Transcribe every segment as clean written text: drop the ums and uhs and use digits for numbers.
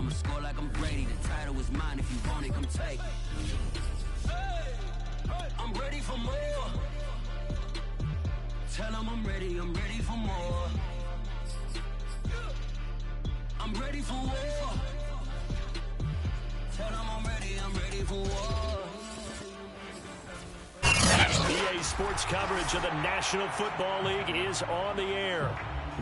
I'ma score like I'm Brady. The title is mine. If you want it, come take it. I'm ready for more. Tell them I'm ready for more. I'm ready for war. Tell them I'm ready for war. EA Sports coverage of the National Football League is on the air.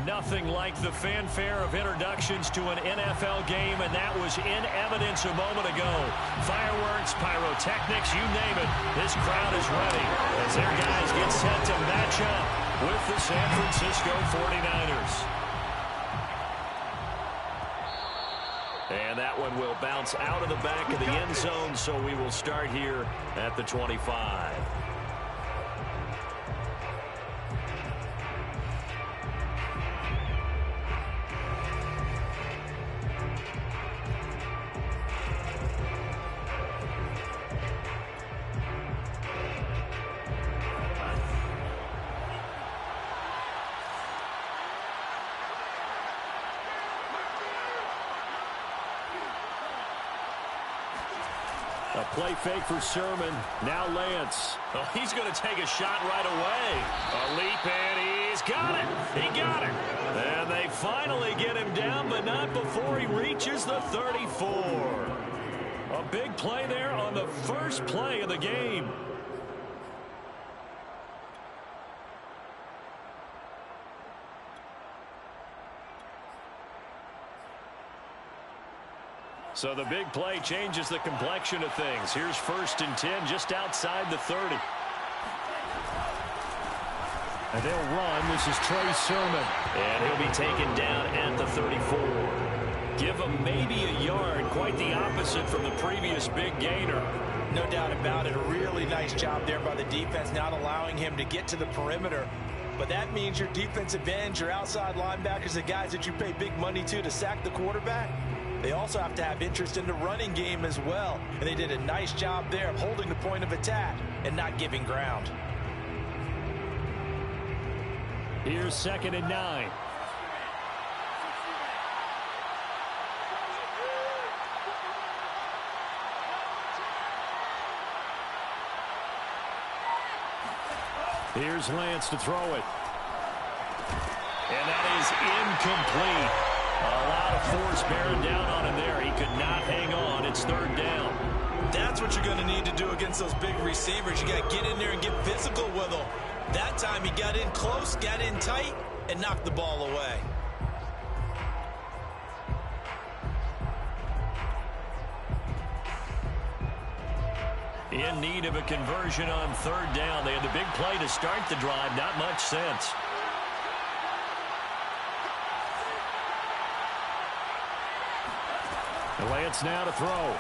Nothing like the fanfare of introductions to an NFL game, and that was in evidence a moment ago. Fireworks, pyrotechnics, you name it. This crowd is ready as their guys get set to match up with the San Francisco 49ers. And that one will bounce out of the back of the end zone, so we will start here at the 25. A play fake for Sermon. Now Lance. Oh, he's going to take a shot right away. A leap, and he's got it. He got it. And they finally get him down, but not before he reaches the 34. A big play there on the first play of the game. So the big play changes the complexion of things. Here's 1st and 10 just outside the 30. And they'll run. This is Trey Sermon. And he'll be taken down at the 34. Give him maybe a yard. Quite the opposite from the previous big gainer. No doubt about it. A really nice job there by the defense, not allowing him to get to the perimeter. But that means your defensive ends, your outside linebackers, the guys that you pay big money to sack the quarterback, they also have to have interest in the running game as well. And they did a nice job there of holding the point of attack and not giving ground. Here's 2nd and 9. Here's Lance to throw it. And that is incomplete. A lot of force bearing down on him there. He could not hang on. It's 3rd down. That's what you're going to need to do against those big receivers. You got to get in there and get physical with them. That time he got in close, got in tight, and knocked the ball away. In need of a conversion on 3rd down. They had the big play to start the drive. Not much sense. Lance now to throw.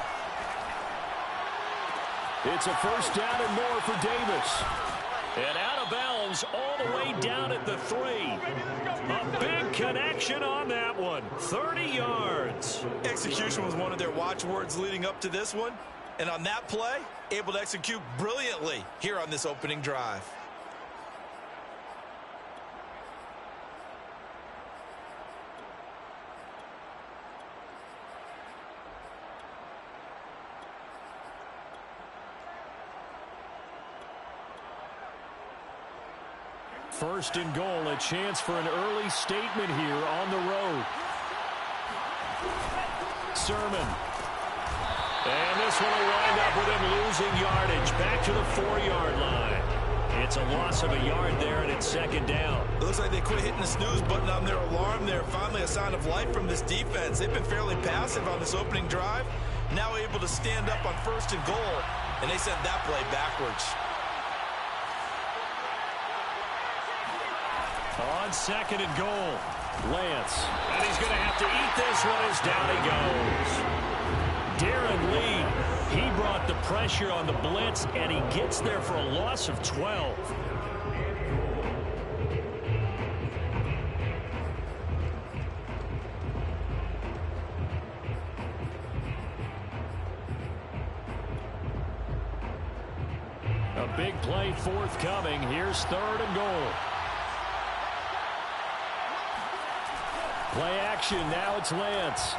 It's a 1st down and more for Davis. And out of bounds all the way down at the 3. A big connection on that one. 30 yards. Execution was one of their watchwords leading up to this one. And on that play, able to execute brilliantly here on this opening drive. First and goal, a chance for an early statement here on the road. Sermon. And this one will wind up with him losing yardage back to the 4-yard line. It's a loss of a yard there, and it's 2nd down. It looks like they quit hitting the snooze button on their alarm there. Finally a sign of life from this defense. They've been fairly passive on this opening drive. Now able to stand up on 1st and goal, and they sent that play backwards. On 2nd and goal, Lance. And he's going to have to eat this one as down he goes. Darren Lee, he brought the pressure on the blitz, and he gets there for a loss of 12. A big play forthcoming. Here's 3rd and goal. Play action. Now it's Lance.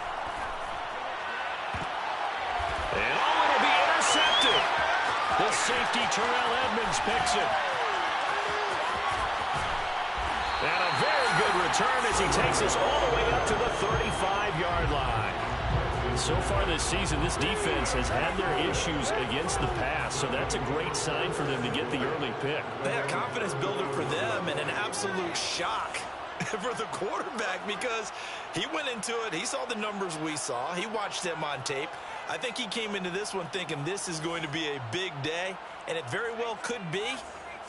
The safety, Terrell Edmonds, picks it. And a very good return as he takes us all the way up to the 35-yard line. So far this season, this defense has had their issues against the pass, so that's a great sign for them to get the early pick. They a confidence builder for them and an absolute shock for the quarterback because he went into it. He saw the numbers we saw. He watched them on tape. I think he came into this one thinking this is going to be a big day, and it very well could be.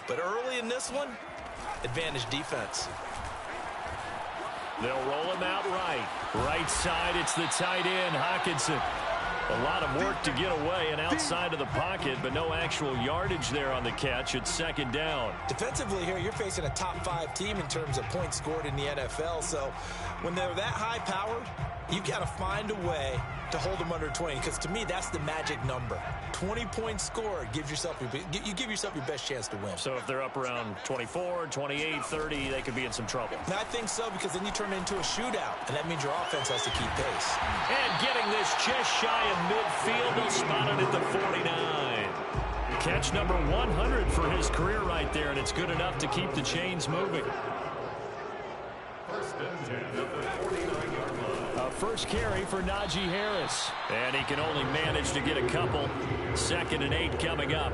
But early in this one, advantage defense. They'll roll him out right. Right side, it's the tight end, Hockenson. A lot of work to get away and outside of the pocket, but no actual yardage there on the catch. It's second down. Defensively here, you're facing a top-5 team in terms of points scored in the NFL. So when they're that high-powered, you got to find a way to hold them under 20, because to me, that's the magic number. 20 points scored, you give yourself your best chance to win. So if they're up around 24, 28, 30, they could be in some trouble. And I think so, because then you turn it into a shootout, and that means your offense has to keep pace. And getting this just shy of midfield, they'll spot it at the 49. Catch number 100 for his career right there, and it's good enough to keep the chains moving. First carry for Najee Harris. And he can only manage to get a couple. 2nd and 8 coming up.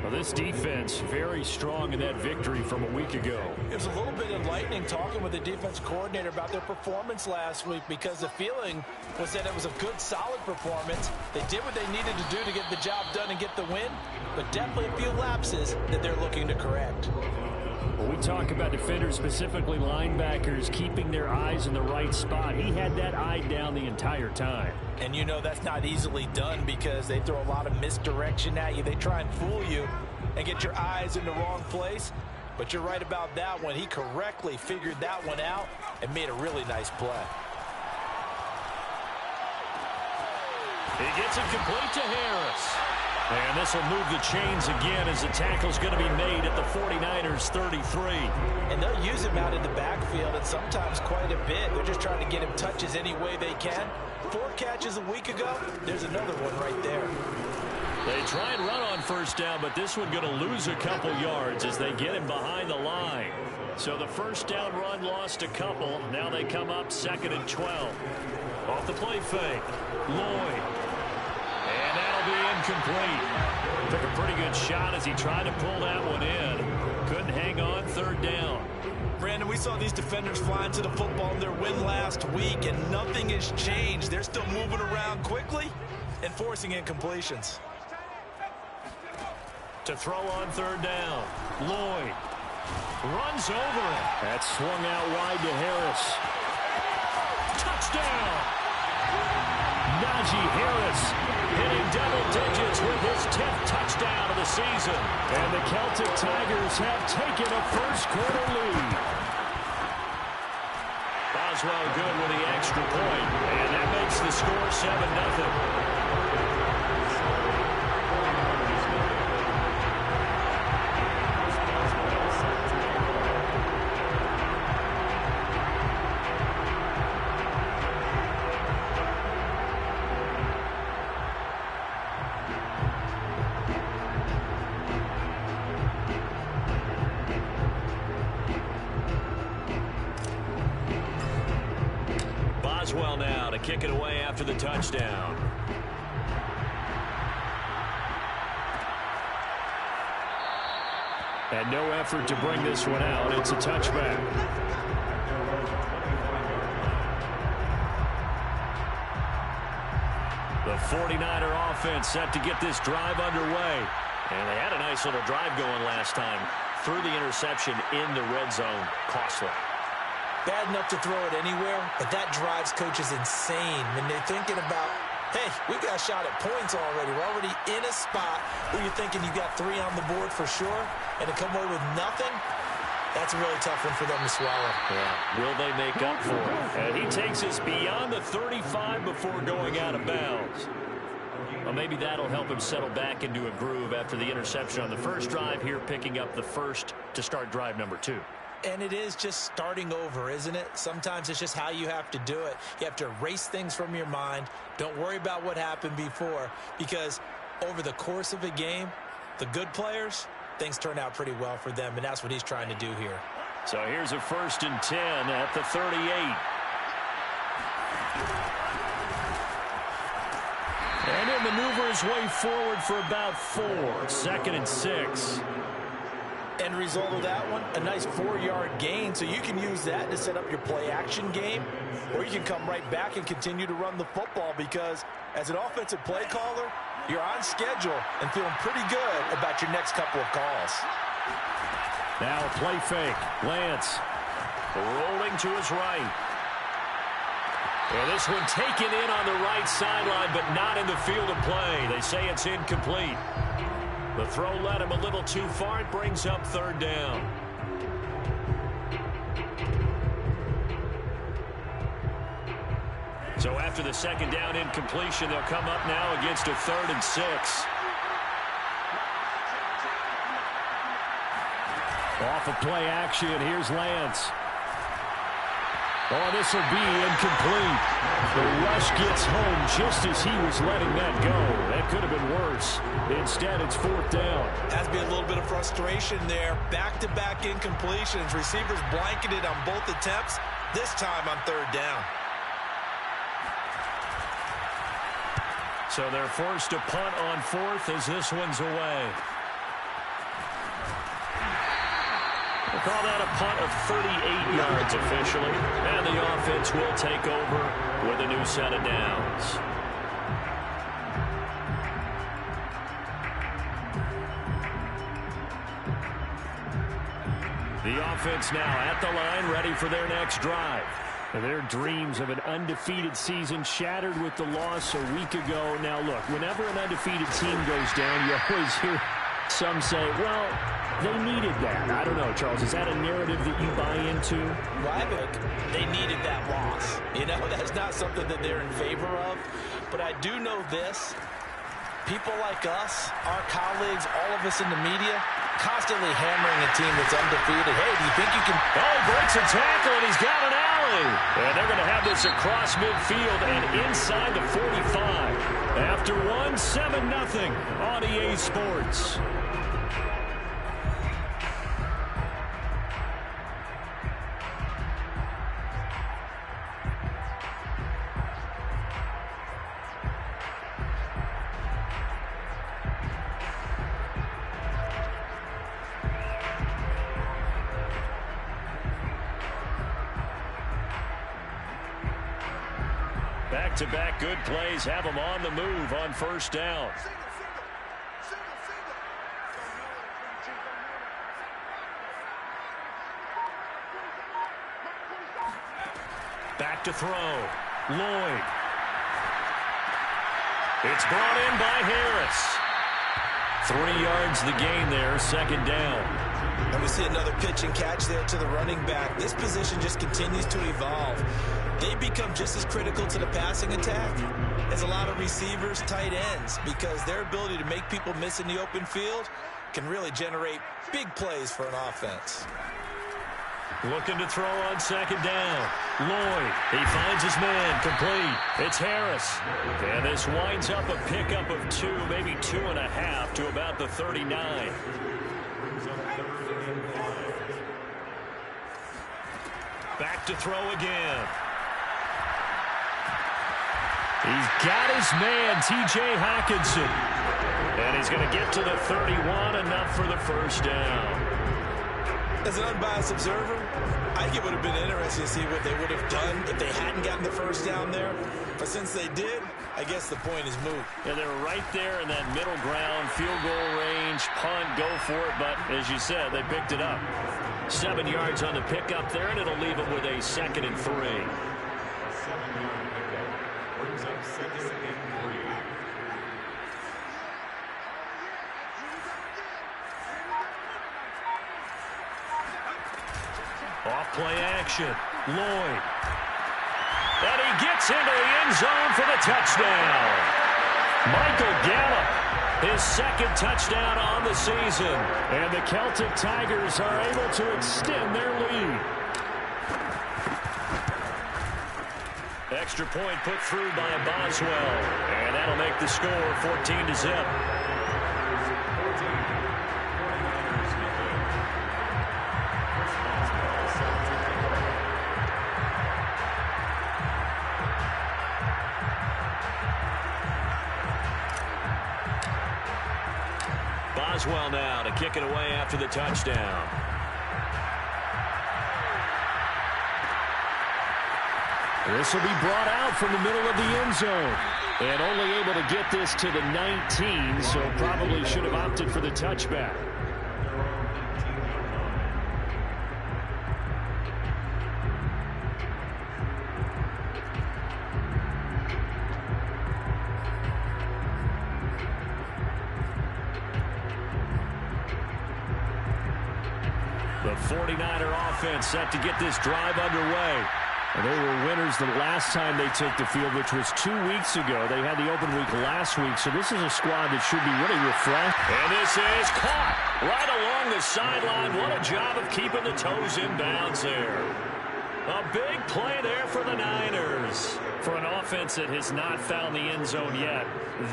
Well, this defense very strong in that victory from a week ago. It was a little bit enlightening talking with the defense coordinator about their performance last week, because the feeling was that it was a good, solid performance. They did what they needed to do to get the job done and get the win, but definitely a few lapses that they're looking to correct. When we talk about defenders, specifically linebackers, keeping their eyes in the right spot, he had that eye down the entire time. And you know that's not easily done, because they throw a lot of misdirection at you. They try and fool you and get your eyes in the wrong place. But you're right about that one. He correctly figured that one out and made a really nice play. He gets it complete to Harris. And this will move the chains again as the tackle's going to be made at the 49ers 33. And they'll use him out in the backfield, and sometimes quite a bit. They're just trying to get him touches any way they can. 4 catches a week ago. There's another one right there. They try and run on first down, but this one going to lose a couple yards as they get him behind the line. So the first down run lost a couple. Now they come up 2nd and 12. Off the play fake. Lloyd. And that'll be incomplete. Took a pretty good shot as he tried to pull that one in. Couldn't hang on 3rd down. Brandon, we saw these defenders flying to the football in their win last week, and nothing has changed. They're still moving around quickly and forcing incompletions. To throw on 3rd down. Lloyd runs over it. That's swung out wide to Harris. Touchdown! Najee Harris hitting double digits with his 10th touchdown of the season. And the Celtic Tigers have taken a first-quarter lead. Boswell good with the extra point, and that makes the score 7-0. Boswell now to kick it away after the touchdown. And no effort to bring this one out. It's a touchback. The 49er offense set to get this drive underway. And they had a nice little drive going last time. Threw the interception in the red zone. Costly. Bad enough to throw it anywhere, but that drives coaches insane when they're thinking about, hey, we got a shot at points already. We're already in a spot where you're thinking you got 3 on the board for sure, and to come away with nothing, that's a really tough one for them to swallow. Yeah. Will they make up for it? And he takes us beyond the 35 before going out of bounds. Well, maybe that'll help him settle back into a groove after the interception on the first drive here, picking up the first to start drive number 2. And it is just starting over, isn't it? Sometimes it's just how you have to do it. You have to erase things from your mind. Don't worry about what happened before, because Over the course of a game, the good players, things turn out pretty well for them, and that's what he's trying to do here. So here's a 1st and 10 at the 38. And he'll maneuver his way forward for about 4. 2nd and 6. End result of that one, a nice 4-yard gain, so you can use that to set up your play-action game, or you can come right back and continue to run the football because as an offensive play caller, you're on schedule and feeling pretty good about your next couple of calls. Now play fake. Lance rolling to his right. Well, this one taken in on the right sideline, but not in the field of play. They say it's incomplete. The throw led him a little too far. It brings up 3rd down. So after the 2nd down incompletion, they'll come up now against a 3rd and 6. Off of play action, here's Lance. Oh, this will be incomplete. The rush gets home just as he was letting that go. That could have been worse. Instead, it's 4th down. Has to be a little bit of frustration there. Back-to-back incompletions. Receivers blanketed on both attempts, this time on 3rd down. So they're forced to punt on 4th as this one's away. We'll call that a punt of 38 yards officially. And the offense will take over with a new set of downs. The offense now at the line, ready for their next drive. Their dreams of an undefeated season shattered with the loss a week ago. Now, look, whenever an undefeated team goes down, you always hear some say, well, they needed that. I don't know, Charles. Is that a narrative that you buy into? Well, I think they needed that loss. You know, that's not something that they're in favor of. But I do know this. People like us, our colleagues, all of us in the media, constantly hammering a team that's undefeated. Hey, do you think you can... Oh, he breaks a tackle, and he's got an alley. And they're going to have this across midfield and inside the 45. After 7-0 on EA Sports. Back-to-back good plays have them on the move on 1st down. Back to throw. Lloyd. It's brought in by Harris. 3 yards the gain there, 2nd down. And we see another pitch and catch there to the running back. This position just continues to evolve. They become just as critical to the passing attack as a lot of receivers, tight ends, because their ability to make people miss in the open field can really generate big plays for an offense. Looking to throw on 2nd down. Lloyd, he finds his man, complete. It's Harris. And this winds up a pickup of 2, maybe 2.5 to about the 39. Back to throw again. He's got his man, T.J. Hockenson. And he's going to get to the 31, enough for the 1st down. As an unbiased observer, I think it would have been interesting to see what they would have done if they hadn't gotten the 1st down there. But since they did, I guess the point is moot. And they're right there in that middle ground, field goal range, punt, go for it. But as you said, they picked it up. 7 yards on the pickup there, and it'll leave them with a 2nd and 3. Off play action. Lloyd. And he gets into the end zone for the touchdown. Michael Gallup, his 2nd touchdown on the season. And the Celtic Tigers are able to extend their lead. extra point put through by Boswell. And that'll make the score 14-0. Boswell now to kick it away after the touchdown. This will be brought out from the middle of the end zone. And only able to get this to the 19, so probably should have opted for the touchback. The 49er offense set to get this drive underway. And they were winners the last time they took the field, which was 2 weeks ago. They had the open week last week, so this is a squad that should be really refreshed. And this is caught right along the sideline. What a job of keeping the toes in bounds there. A big play there for the Niners. For an offense that has not found the end zone yet,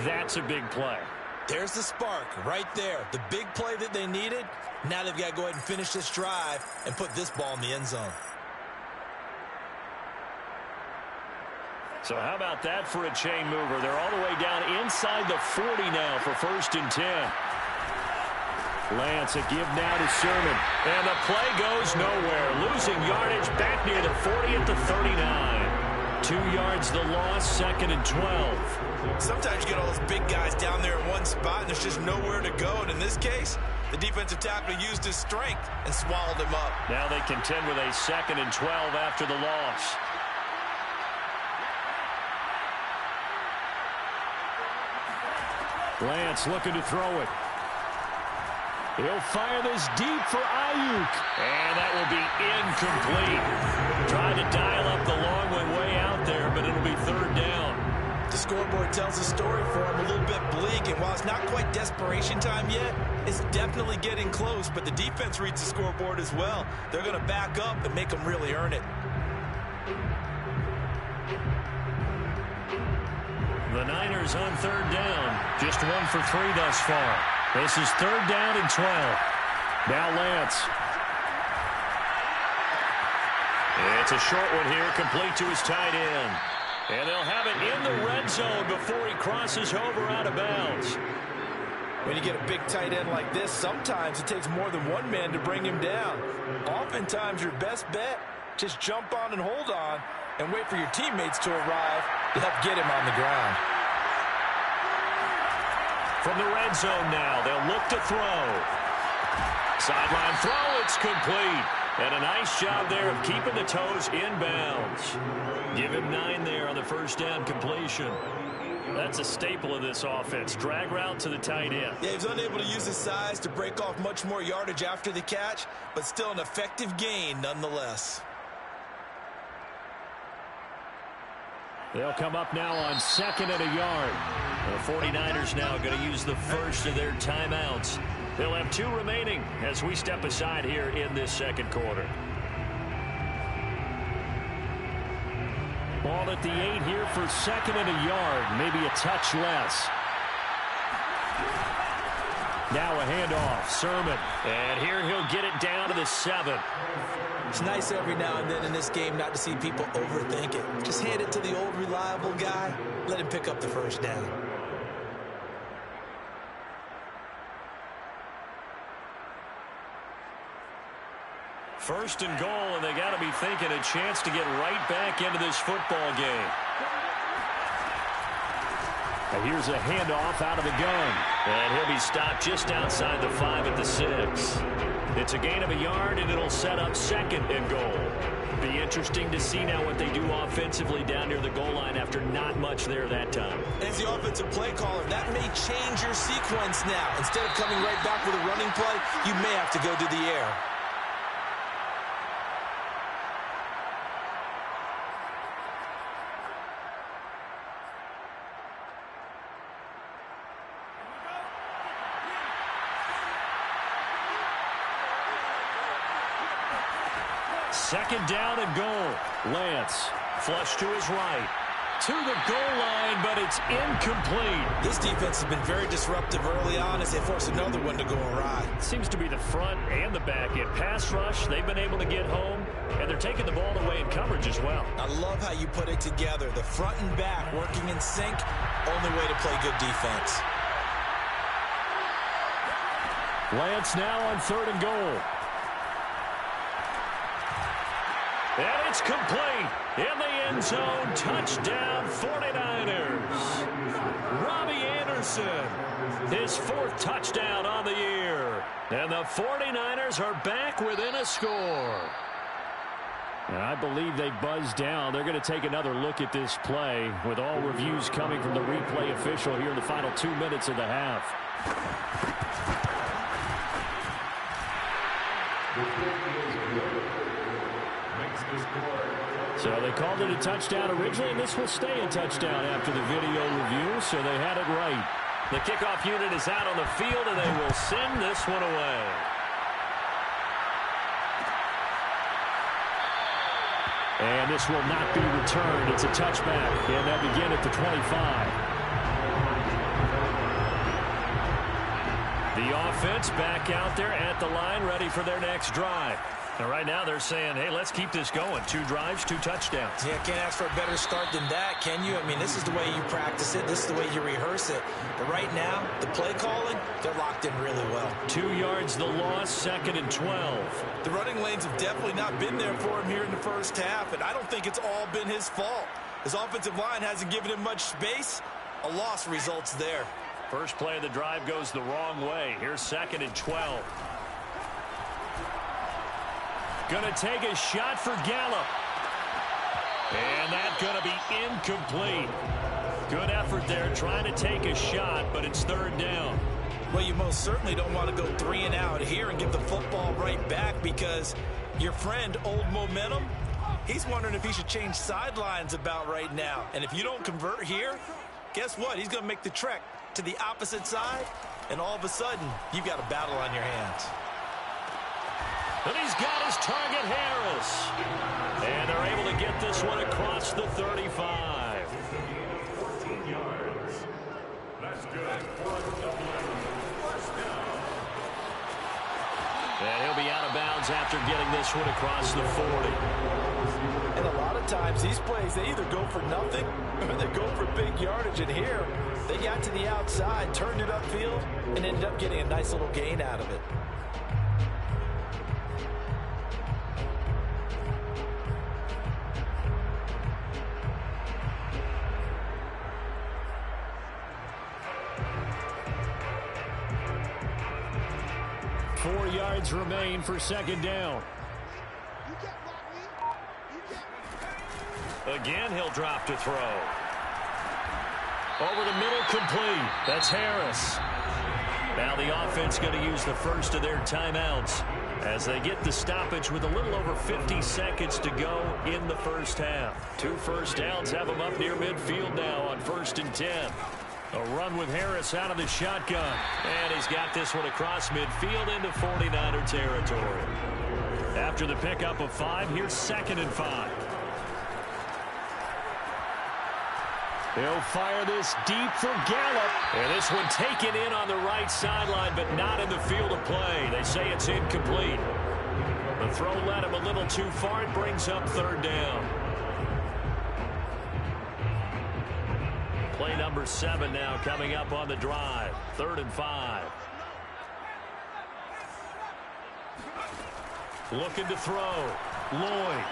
that's a big play. There's the spark right there. The big play that they needed. Now they've got to go ahead and finish this drive and put this ball in the end zone. So how about that for a chain mover? They're all the way down inside the 40 now for 1st and 10. Lance a give now to Sermon. And the play goes nowhere. Losing yardage back near the 40 at the 39. 2 yards the loss, 2nd and 12. Sometimes you get all those big guys down there in one spot and there's just nowhere to go. And in this case, the defensive tackle used his strength and swallowed him up. Now they contend with a 2nd and 12 after the loss. Lance looking to throw it. He'll fire this deep for Ayuk. And that will be incomplete. Trying to dial up the long one way out there, but it'll be 3rd down. The scoreboard tells a story for him, a little bit bleak, and while it's not quite desperation time yet, it's definitely getting close, but the defense reads the scoreboard as well. They're going to back up and make them really earn it. The Niners on 3rd down. Just 1 for 3 thus far. This is 3rd down and 12. Now Lance. It's a short one here, complete to his tight end. And they'll have it in the red zone before he crosses over out of bounds. When you get a big tight end like this, sometimes it takes more than one man to bring him down. Oftentimes your best bet, just jump on and hold on and wait for your teammates to arrive to help get him on the ground. From the red zone now, they'll look to throw. Sideline throw, it's complete. And a nice job there of keeping the toes in bounds. Give him 9 there on the 1st down completion. That's a staple of this offense. Drag route to the tight end. Yeah, he was unable to use his size to break off much more yardage after the catch, but still an effective gain nonetheless. They'll come up now on 2nd and a yard. The 49ers now going to use the first of their timeouts. They'll have 2 remaining as we step aside here in this 2nd quarter. Ball at the 8 here for 2nd and a yard, maybe a touch less. Now a handoff, Sermon. And here he'll get it down to the 7. It's nice every now and then in this game not to see people overthink it. Just hand it to the old reliable guy. Let him pick up the 1st down. First and goal, and they got to be thinking a chance to get right back into this football game. And here's a handoff out of the gun. And he'll be stopped just outside the 5 at the 6. It's a gain of a yard, and it'll set up 2nd and goal. Be interesting to see now what they do offensively down near the goal line after not much there that time. As the offensive play caller, that may change your sequence now. Instead of coming right back with a running play, you may have to go to the air. Second down and goal. Lance, flush to his right. to the goal line, but it's incomplete. This defense has been very disruptive early on as they force another one to go awry. Seems to be the front and the back end. Pass rush, they've been able to get home, and they're taking the ball away in coverage as well. I love how you put it together. The front and back working in sync, only way to play good defense. Lance now on 3rd and goal. And it's complete. In the end zone, touchdown 49ers. Robbie Anderson, his 4th touchdown on the year. And the 49ers are back within a score. And I believe they buzzed down. They're going to take another look at this play with all reviews coming from the replay official here in the final 2 minutes of the half. So they called it a touchdown originally, and this will stay a touchdown after the video review, so they had it right. The kickoff unit is out on the field, and they will send this one away. And this will not be returned. It's a touchback, and that begin at the 25. The offense back out there at the line, ready for their next drive. And right now they're saying, hey, let's keep this going. 2 drives, 2 touchdowns. Yeah, can't ask for a better start than that, can you? I mean, this is the way you practice it. This is the way you rehearse it. But right now, the play calling, they're locked in really well. 2 yards the loss, 2nd and 12. The running lanes have definitely not been there for him here in the first half, and I don't think it's all been his fault. His offensive line hasn't given him much space. A loss results there. First play of the drive goes the wrong way. Here's 2nd and 12. Going to take a shot for Gallup. And that's going to be incomplete. Good effort there trying to take a shot, but it's 3rd down. Well, you most certainly don't want to go 3 and out here and give the football right back because your friend, Old Momentum, he's wondering if he should change sidelines about right now. And if you don't convert here, guess what? He's going to make the trek to the opposite side, and all of a sudden, you've got a battle on your hands. And he's got his target, Harris. And they're able to get this one across the 35. 14 yards. That's good. And he'll be out of bounds after getting this one across the 40. And a lot of times, these plays, they either go for nothing or they go for big yardage. And here, they got to the outside, turned it upfield, and ended up getting a nice little gain out of it. Remain for 2nd down. Again, he'll drop to throw. Over the middle, complete. That's Harris. Now the offense going to use the first of their timeouts as they get the stoppage with a little over 50 seconds to go in the first half. 2 first downs have them up near midfield now on 1st and 10. A run with Harris out of the shotgun. And he's got this one across midfield into 49er territory. After the pickup of 5, here's 2nd and 5. He'll fire this deep for Gallup. And this one taken in on the right sideline, but not in the field of play. They say it's incomplete. The throw led him a little too far. It brings up 3rd down. Play number 7 now coming up on the drive. 3rd and 5. Looking to throw. Lloyd.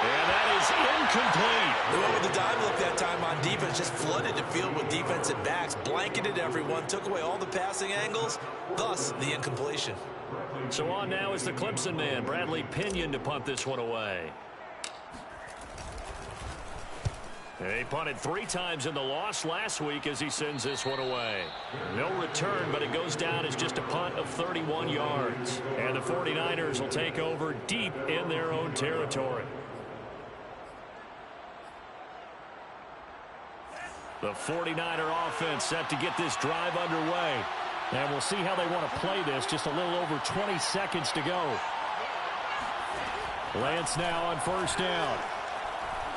And that is incomplete. They went with the dive look that time on defense. Just flooded the field with defensive backs. Blanketed everyone. Took away all the passing angles. Thus, the incompletion. So on now is the Clemson man, Bradley Pinion, to punt this one away. He punted 3 times in the loss last week as he sends this one away. No return, but it goes down as just a punt of 31 yards. And the 49ers will take over deep in their own territory. The 49er offense set to get this drive underway. And we'll see how they want to play this. Just a little over 20 seconds to go. Lance now on 1st down.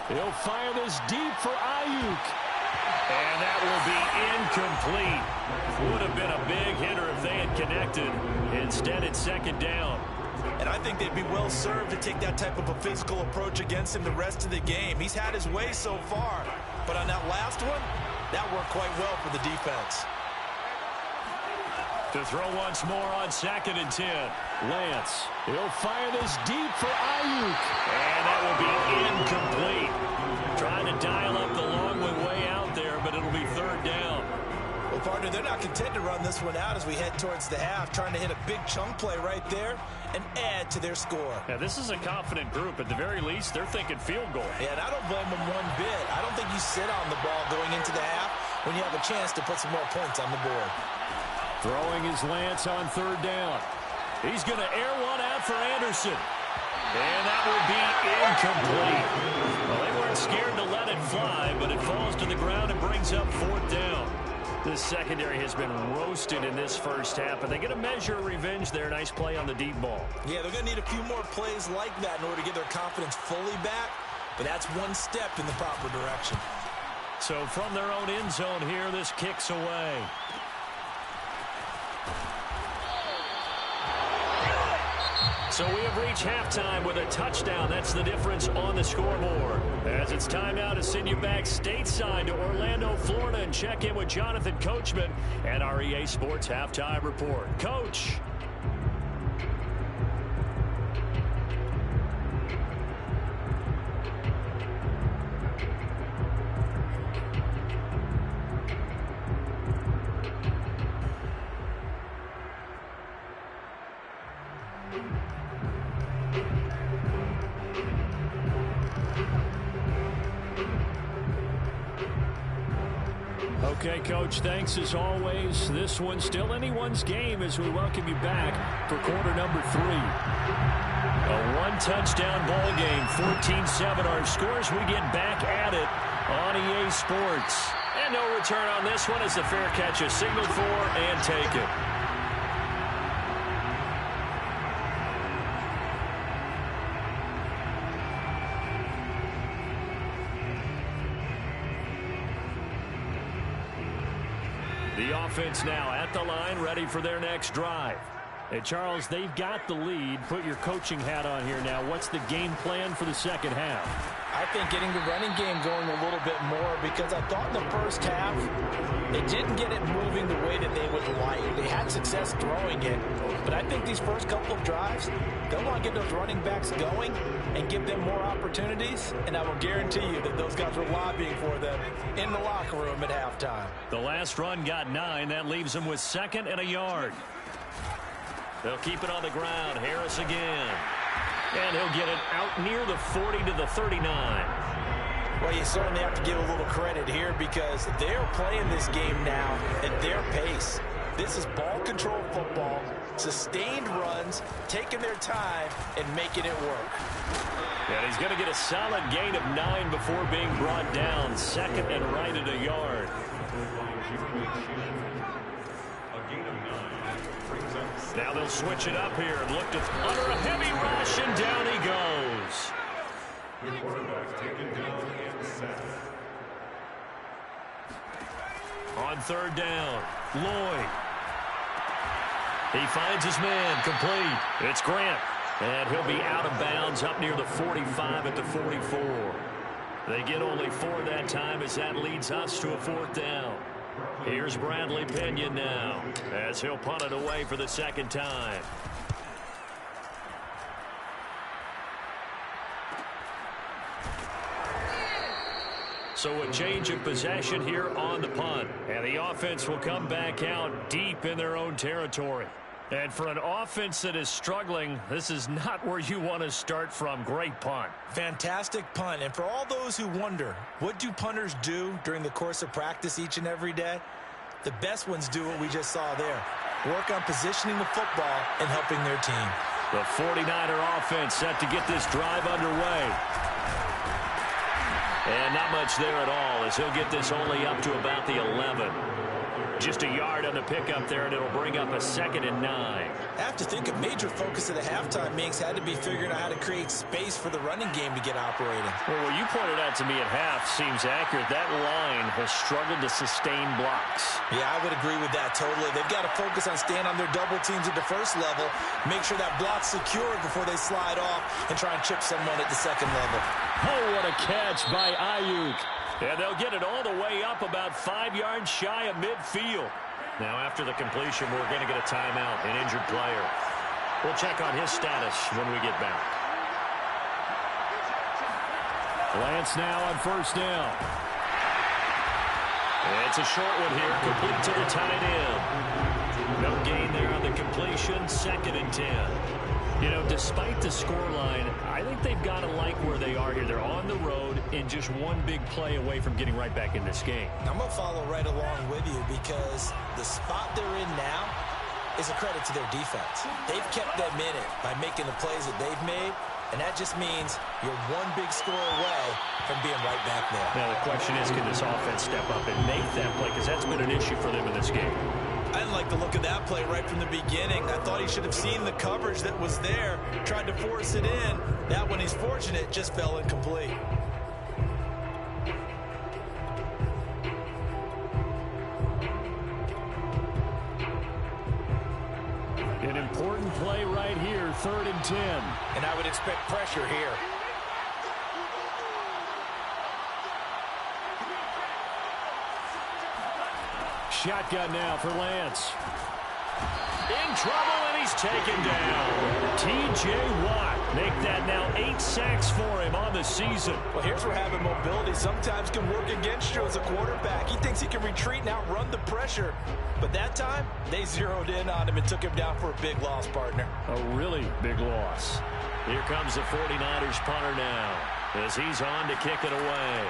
He'll fire this deep for Ayuk. And that will be incomplete. Would have been a big hitter if they had connected. Instead, it's second down. And I think they'd be well served to take that type of a physical approach against him the rest of the game. He's had his way so far. But on that last one, that worked quite well for the defense. To throw once more on 2nd and 10. Lance, he'll fire this deep for Ayuk. And that will be incomplete. Trying to dial up the long way out there, but it'll be third down. Well, partner, they're not content to run this one out as we head towards the half, trying to hit a big chunk play right there and add to their score. Yeah, this is a confident group. At the very least, they're thinking field goal. Yeah, and I don't blame them one bit. I don't think you sit on the ball going into the half when you have a chance to put some more points on the board. Throwing his Lance on third down. He's going to air one out for Anderson. And that will be incomplete. Well, they weren't scared to let it fly, but it falls to the ground and brings up fourth down. This secondary has been roasted in this first half, and they get a measure of revenge there. Nice play on the deep ball. Yeah, they're going to need a few more plays like that in order to get their confidence fully back, but that's one step in the proper direction. So from their own end zone here, this kicks away. So we have reached halftime with a touchdown. That's the difference on the scoreboard. As it's time now to send you back stateside to Orlando, Florida, and check in with Jonathan Coachman and our EA Sports Halftime Report. Coach. Okay, Coach, thanks as always. This one's still anyone's game as we welcome you back for quarter number 3. A one-touchdown ball game, 14-7 our scores. We get back at it on EA Sports. And no return on this one as the fair catch is signaled for and taken. The offense now at the line, ready for their next drive. Hey, Charles, they've got the lead. Put your coaching hat on here now. What's the game plan for the second half? I think getting the running game going a little bit more, because I thought in the first half they didn't get it moving the way that they would like. They had success throwing it, but I think these first couple of drives, they'll want to get those running backs going and give them more opportunities, and I will guarantee you that those guys were lobbying for them in the locker room at halftime. The last run got 9. That leaves them with 2nd and a yard. They'll keep it on the ground. Harris again. And he'll get it out near the 40 to the 39. Well, you certainly have to give a little credit here because they're playing this game now at their pace. This is ball control football, sustained runs, taking their time, and making it work. And he's going to get a solid gain of 9 before being brought down. 2nd and right at a yard. Now they'll switch it up here and look to under a heavy rush, and down he goes. The quarterback taken down and sacked. On third down, Lloyd. He finds his man, complete. It's Grant, and he'll be out of bounds up near the 45 at the 44. They get only 4 that time as that leads us to a 4th down. Here's Bradley Pinion now as he'll punt it away for the second time. So a change of possession here on the punt. And the offense will come back out deep in their own territory. And for an offense that is struggling, this is not where you want to start from. Great punt. Fantastic punt. And for all those who wonder, what do punters do during the course of practice each and every day? The best ones do what we just saw there. Work on positioning the football and helping their team. The 49er offense set to get this drive underway. And not much there at all as he'll get this only up to about the 11. Just a yard on the pickup there, and it'll bring up a 2nd and 9. I have to think a major focus of the halftime meetings had to be figuring out how to create space for the running game to get operating. Well, what you pointed out to me at half seems accurate. That line has struggled to sustain blocks. Yeah, I would agree with that totally. They've got to focus on staying on their double teams at the first level, make sure that block's secured before they slide off and try and chip someone at the second level. Oh, what a catch by Ayuk. And they'll get it all the way up about 5 yards shy of midfield. Now, after the completion, we're going to get a timeout, an injured player. We'll check on his status when we get back. Lance now on 1st down. It's a short one here, complete to the tight end. No gain there on the completion, 2nd and 10. You know, despite the scoreline, I think they've got to like where they are here. They're on the road and just one big play away from getting right back in this game. I'm going to follow right along with you because the spot they're in now is a credit to their defense. They've kept them in it by making the plays that they've made, and that just means you're one big score away from being right back there. Now, the question is, can this offense step up and make that play? Because that's been an issue for them in this game. I didn't like the look of that play right from the beginning. I thought he should have seen the coverage that was there, tried to force it in. That one, he's fortunate, just fell incomplete. An important play right here, 3rd and 10. And I would expect pressure here. Shotgun now for Lance. In trouble, and he's taken down. T.J. Watt make that now 8 sacks for him on the season. Well, here's where having mobility sometimes can work against you as a quarterback. He thinks he can retreat and outrun the pressure. But that time, they zeroed in on him and took him down for a big loss, partner. A really big loss. Here comes the 49ers punter now as he's on to kick it away.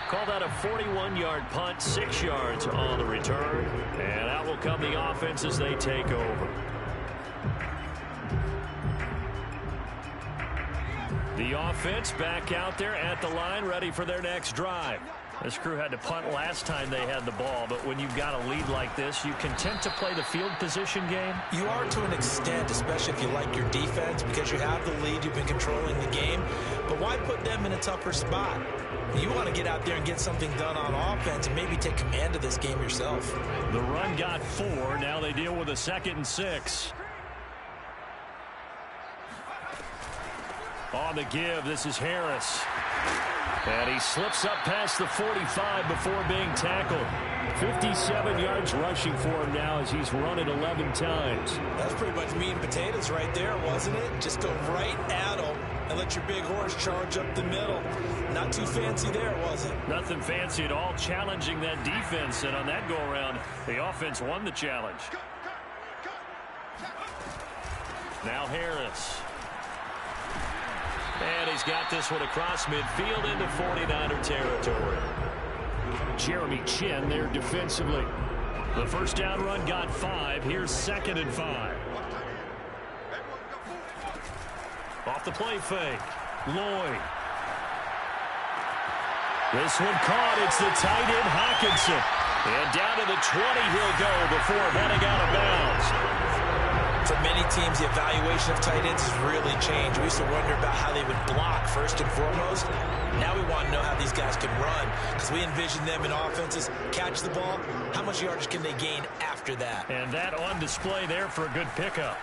Call that a 41-yard punt, 6 yards on the return. And out will come the offense as they take over. The offense back out there at the line, ready for their next drive. This crew had to punt last time they had the ball, but when you've got a lead like this, you content to play the field position game? You are to an extent, especially if you like your defense, because you have the lead, you've been controlling the game. But why put them in a tougher spot? You want to get out there and get something done on offense and maybe take command of this game yourself. The run got 4. Now they deal with a 2nd and 6. On the give, this is Harris. And he slips up past the 45 before being tackled. 57 yards rushing for him now as he's run it 11 times. That's pretty much meat and potatoes right there, wasn't it? Just go right at him and let your big horse charge up the middle. Not too fancy there, was it? Nothing fancy at all, challenging that defense. And on that go-around, the offense won the challenge. Now Harris. And he's got this one across midfield into 49er territory. Jeremy Chin there defensively. The first down run got 5. Here's 2nd and 5. Off the play fake. Lloyd. This one caught. It's the tight end Hawkinson. And down to the 20 he'll go before running out of bounds. For many teams, the evaluation of tight ends has really changed. We used to wonder about how they would block first and foremost. Now we want to know how these guys can run because we envision them in offenses, catch the ball. How much yardage can they gain after that? And that on display there for a good pickup.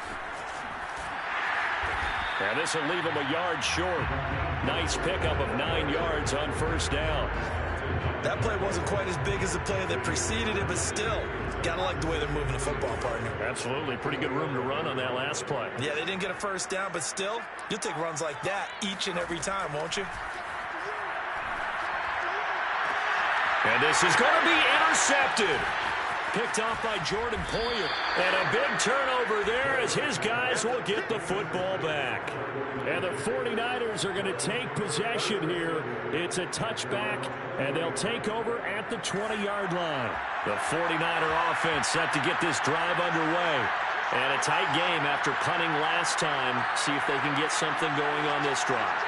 And this will leave him a yard short. Nice pickup of 9 yards on first down. That play wasn't quite as big as the play that preceded it, but still, gotta like the way they're moving the football, partner. Absolutely. Pretty good room to run on that last play. Yeah, they didn't get a first down, but still, you'll take runs like that each and every time, won't you? And this is going to be intercepted. Picked off by Jordan Poyer. And a big turnover there as his guys will get the football back. And the 49ers are going to take possession here. It's a touchback, and they'll take over at the 20-yard line. The 49er offense set to get this drive underway. And a tight game after punting last time. See if they can get something going on this drive.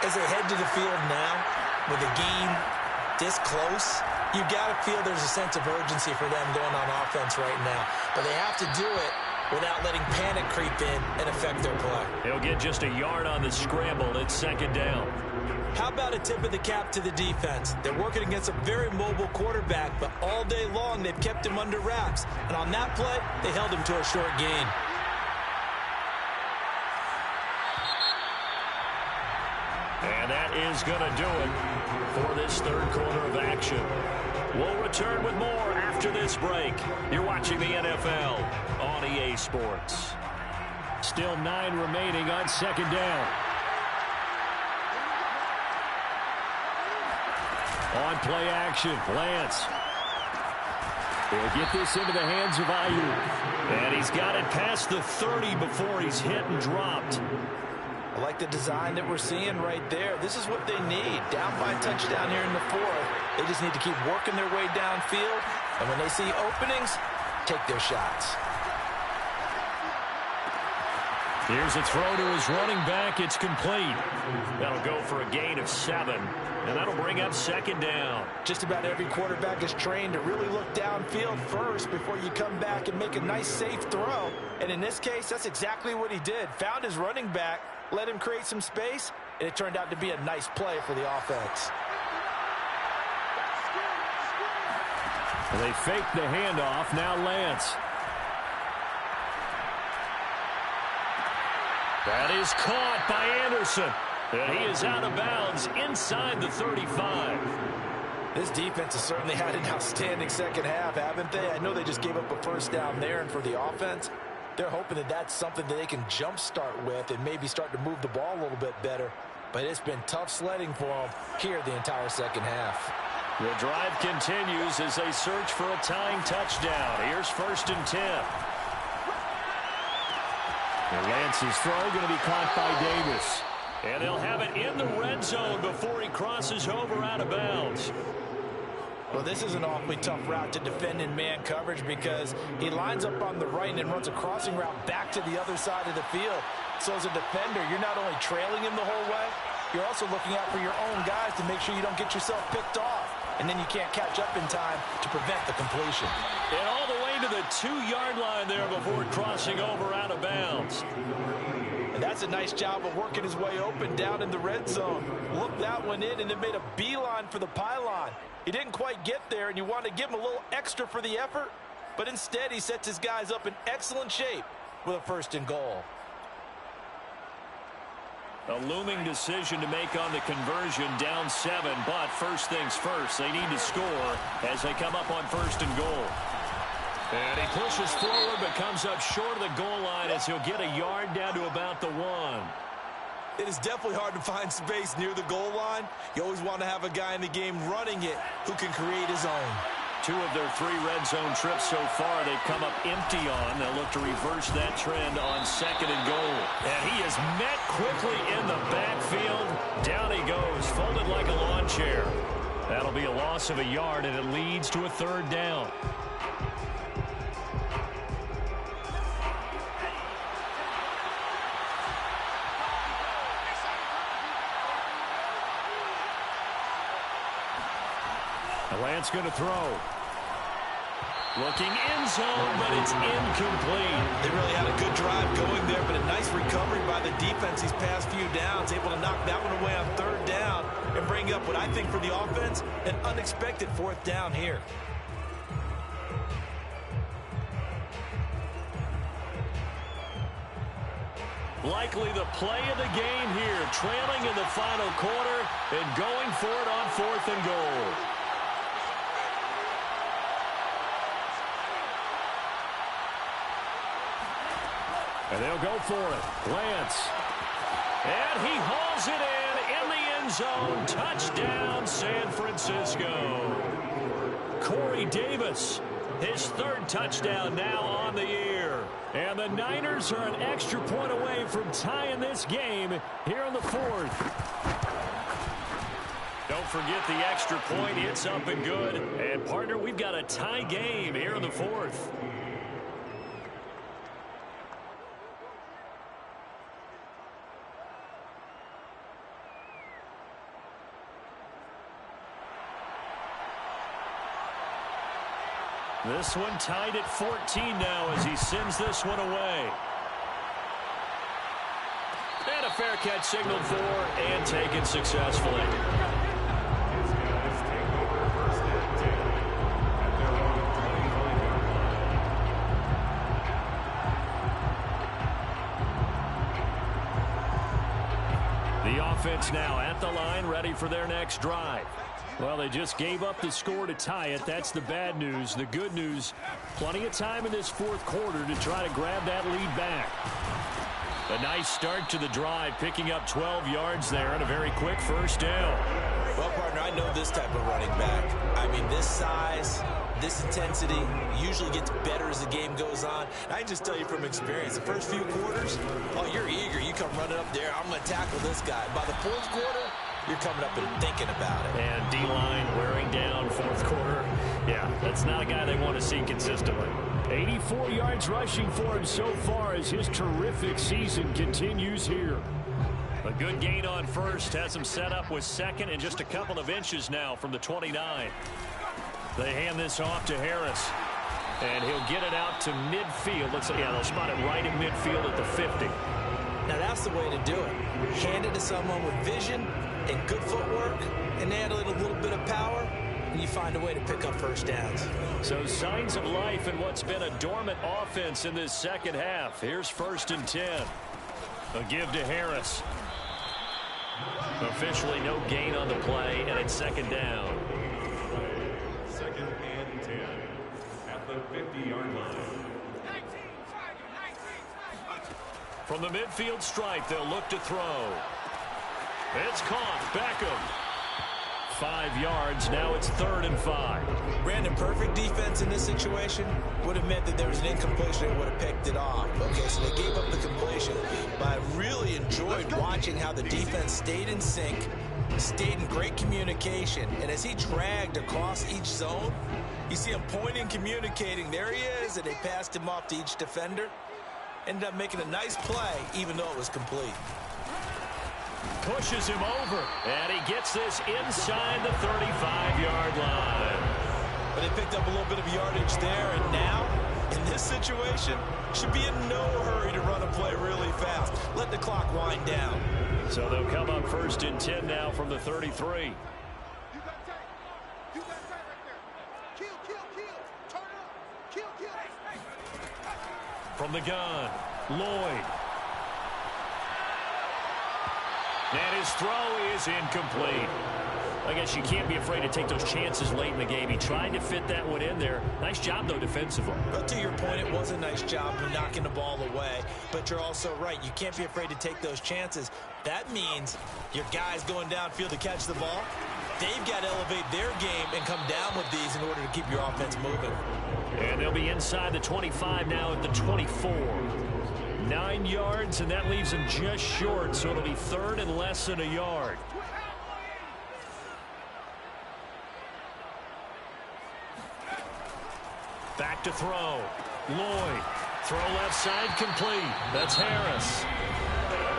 As they head to the field now, with the game this close, you've got to feel there's a sense of urgency for them going on offense right now. But they have to do it without letting panic creep in and affect their play. He'll get just a yard on the scramble. It's second down. How about a tip of the cap to the defense? They're working against a very mobile quarterback, but all day long they've kept him under wraps. And on that play, they held him to a short gain. And that is going to do it for this third quarter of action. We'll return with more after this break. You're watching the NFL on EA Sports. Still 9 remaining on second down. On play action, Lance. He'll get this into the hands of Ayuk. And he's got it past the 30 before he's hit and dropped. I like the design that we're seeing right there. This is what they need. Down by a touchdown here in the fourth. They just need to keep working their way downfield. And when they see openings, take their shots. Here's a throw to his running back. It's complete. That'll go for a gain of 7. And that'll bring up second down. Just about every quarterback is trained to really look downfield first before you come back and make a nice, safe throw. And in this case, that's exactly what he did. Found his running back, let him create some space, and it turned out to be a nice play for the offense. They fake the handoff. Now Lance. That is caught by Anderson. And he is out of bounds inside the 35. This defense has certainly had an outstanding second half, haven't they? I know they just gave up a first down there, and for the offense, they're hoping that that's something that they can jumpstart with and maybe start to move the ball a little bit better. But it's been tough sledding for them here the entire second half. The drive continues as they search for a tying touchdown. Here's 1st and 10. And Lance's throw going to be caught by Davis. And they'll have it in the red zone before he crosses over out of bounds. Well, this is an awfully tough route to defend in man coverage because he lines up on the right and then runs a crossing route back to the other side of the field. So as a defender, you're not only trailing him the whole way, you're also looking out for your own guys to make sure you don't get yourself picked off. And then you can't catch up in time to prevent the completion. And all the way to the 2-yard line there before crossing over out of bounds. And that's a nice job of working his way open down in the red zone. Looked that one in and then made a beeline for the pylon. He didn't quite get there, and you want to give him a little extra for the effort. But instead, he sets his guys up in excellent shape with a 1st and goal. A looming decision to make on the conversion, down 7, but first things first, they need to score as they come up on 1st and goal. And he pushes forward but comes up short of the goal line as he'll get a yard down to about the 1. It is definitely hard to find space near the goal line. You always want to have a guy in the game running it who can create his own. 2 of their 3 red zone trips so far they've come up empty on. They'll look to reverse that trend on 2nd and goal. And he is met quickly in the backfield. Down he goes, folded like a lawn chair. That'll be a loss of a yard, and it leads to a 3rd down. Lance going to throw. Looking end zone, but it's incomplete. They really had a good drive going there, but a nice recovery by the defense these past few downs. Able to knock that one away on 3rd down and bring up what I think for the offense, an unexpected 4th down here. Likely the play of the game here, trailing in the final quarter and going for it on 4th and goal. And they'll go for it. Lance. And he hauls it in the end zone. Touchdown, San Francisco. Corey Davis, his 3rd touchdown now on the year. quarter. And the Niners are an extra point away from tying this game here in the fourth. Don't forget the extra point. It's up and good. And, partner, we've got a tie game here in the fourth. This one tied at 14 now as he sends this one away. And a fair catch signaled for and taken successfully. His guys take over first and 10 at their own 25-yard line. The offense now at the line, ready for their next drive. Well, they just gave up the score to tie it. That's the bad news. The good news, plenty of time in this fourth quarter to try to grab that lead back. A nice start to the drive, picking up 12 yards there and a very quick first down. Well, partner, I know this type of running back. I mean, this size, this intensity usually gets better as the game goes on. And I can just tell you from experience, the first few quarters, oh, you're eager. You come running up there, I'm going to tackle this guy. By the fourth quarter, you're coming up and thinking about it. And D-line wearing down fourth quarter. Yeah, that's not a guy they want to see consistently. 84 yards rushing for him so far as his terrific season continues here. A good gain on first has him set up with second and just a couple of inches now from the 29. They hand this off to Harris. And he'll get it out to midfield. Looks like, yeah, they'll spot it right in midfield at the 50. Now, that's the way to do it. Hand it to someone with vision and good footwork, and add a little bit of power, and you find a way to pick up first downs. So signs of life in what's been a dormant offense in this second half. Here's 1st and 10. A give to Harris. Officially no gain on the play, and it's 2nd down. 2nd and 10 at the 50-yard line. From the midfield stripe, they'll look to throw. It's caught. Beckham. 5 yards. Now it's 3rd and 5. Brandon, perfect defense in this situation would have meant that there was an incompletion and would have picked it off. Okay, so they gave up the completion. But I really enjoyed watching how the defense stayed in sync, stayed in great communication. And as he dragged across each zone, you see him pointing, communicating. There he is, and they passed him off to each defender. Ended up making a nice play, even though it was complete. Pushes him over, and he gets this inside the 35-yard line. But they picked up a little bit of yardage there, and now, in this situation, should be in no hurry to run a play really fast. Let the clock wind down. So they'll come up 1st and 10 now from the 33. From the gun, Lloyd. And his throw is incomplete. I guess you can't be afraid to take those chances late in the game. He tried to fit that one in there. Nice job, though, defensively. But to your point, it was a nice job of knocking the ball away. But you're also right. You can't be afraid to take those chances. That means your guys going downfield to catch the ball, they've got to elevate their game and come down with these in order to keep your offense moving. And they'll be inside the 25 now at the 24. 9 yards, and that leaves him just short, so it'll be 3rd and less than a yard. Back to throw. Lloyd. Throw left side complete. That's Harris.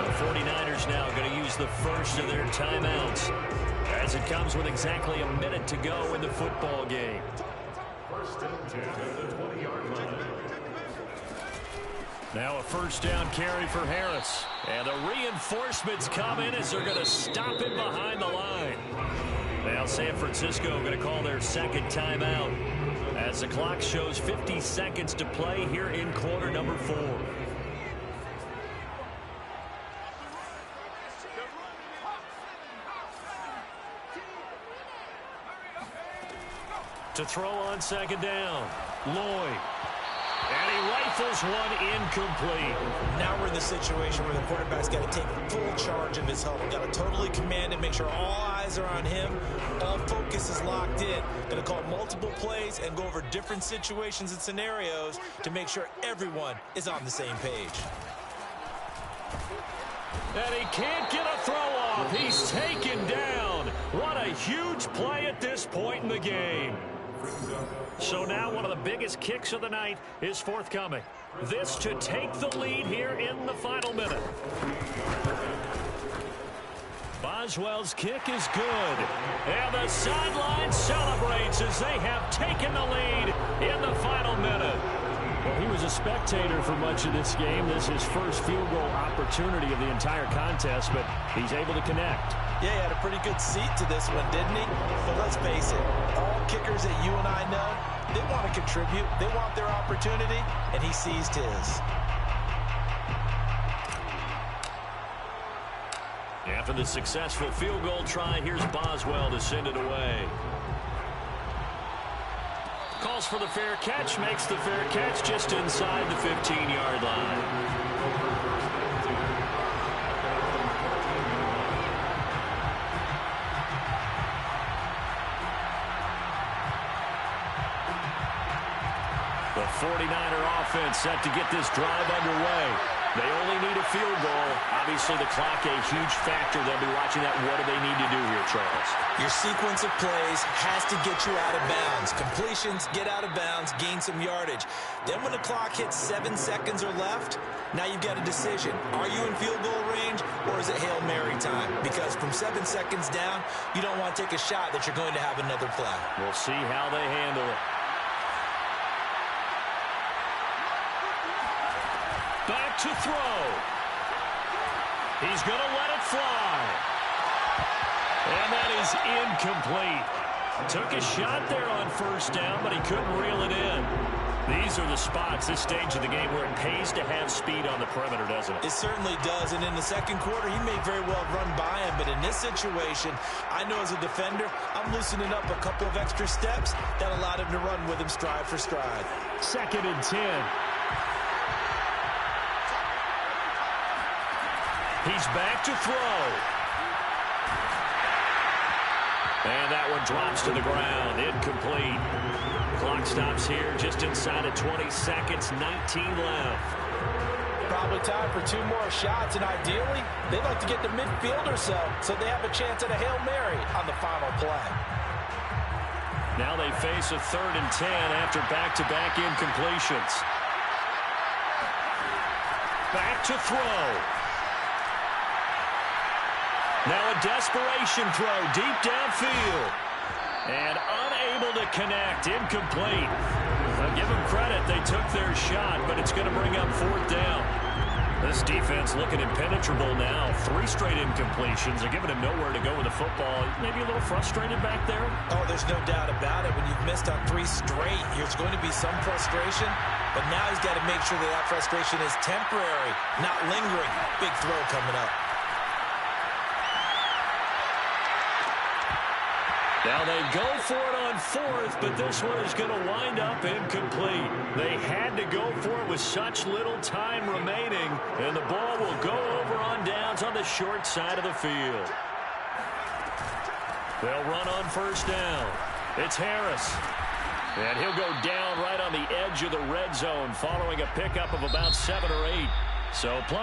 The 49ers now going to use the first of their timeouts as it comes with exactly a minute to go in the football game. 1st and 10 at the 20-yard line. Now a first down carry for Harris. And the reinforcements come in as they're going to stop him behind the line. Now San Francisco going to call their 2nd timeout as the clock shows 50 seconds to play here in quarter number 4. To throw on 2nd down, Lloyd. And he rifles rifles one incomplete. Now we're in the situation where the quarterback's got to take full charge of his huddle. Got to totally command it, make sure all eyes are on him. All focus is locked in. Got to call multiple plays and go over different situations and scenarios to make sure everyone is on the same page. And he can't get a throw off. He's taken down. What a huge play at this point in the game. So now one of the biggest kicks of the night is forthcoming. This to take the lead here in the final minute. Boswell's kick is good. And the sideline celebrates as they have taken the lead in the final minute. Well, he was a spectator for much of this game. This is his first field goal opportunity of the entire contest, but he's able to connect. Yeah, he had a pretty good seat to this one, didn't he? But let's face it, all kickers that you and I know, they want to contribute. They want their opportunity, and he seized his. After the successful field goal try, here's Boswell to send it away. Calls for the fair catch, makes the fair catch just inside the 15-yard line. The 49er offense set to get this drive underway. They only need a field goal. Obviously, the clock a huge factor. They'll be watching that. What do they need to do here, Charles? Your sequence of plays has to get you out of bounds. Completions, get out of bounds, gain some yardage. Then when the clock hits 7 seconds or left, now you've got a decision. Are you in field goal range, or is it Hail Mary time? Because from 7 seconds down, you don't want to take a shot that you're going to have another play. We'll see how they handle it. Back to throw. He's going to let it fly. And that is incomplete. Took a shot there on first down, but he couldn't reel it in. These are the spots, this stage of the game, where it pays to have speed on the perimeter, doesn't it? It certainly does, and in the second quarter, he may very well run by him, but in this situation, I know as a defender, I'm loosening up a couple of extra steps that allowed him to run with him stride for stride. 2nd and 10. He's back to throw. And that one drops to the ground. Incomplete. Clock stops here just inside of 20 seconds. 19 left. Probably time for 2 more shots, and ideally, they'd like to get to midfield or so they have a chance at a Hail Mary on the final play. Now they face a 3rd and 10 after back-to-back incompletions. Back to throw. Now a desperation throw deep downfield. And unable to connect. Incomplete. I'll give them credit. They took their shot, but it's going to bring up 4th down. This defense looking impenetrable now. 3 straight incompletions. They're giving him nowhere to go with the football. Maybe a little frustrated back there? Oh, there's no doubt about it. When you've missed on 3 straight, there's going to be some frustration. But now he's got to make sure that frustration is temporary, not lingering. Big throw coming up. Now they go for it on 4th, but this one is going to wind up incomplete. They had to go for it with such little time remaining, and the ball will go over on downs on the short side of the field. They'll run on 1st down. It's Harris. And he'll go down right on the edge of the red zone following a pickup of about 7 or 8. So plenty.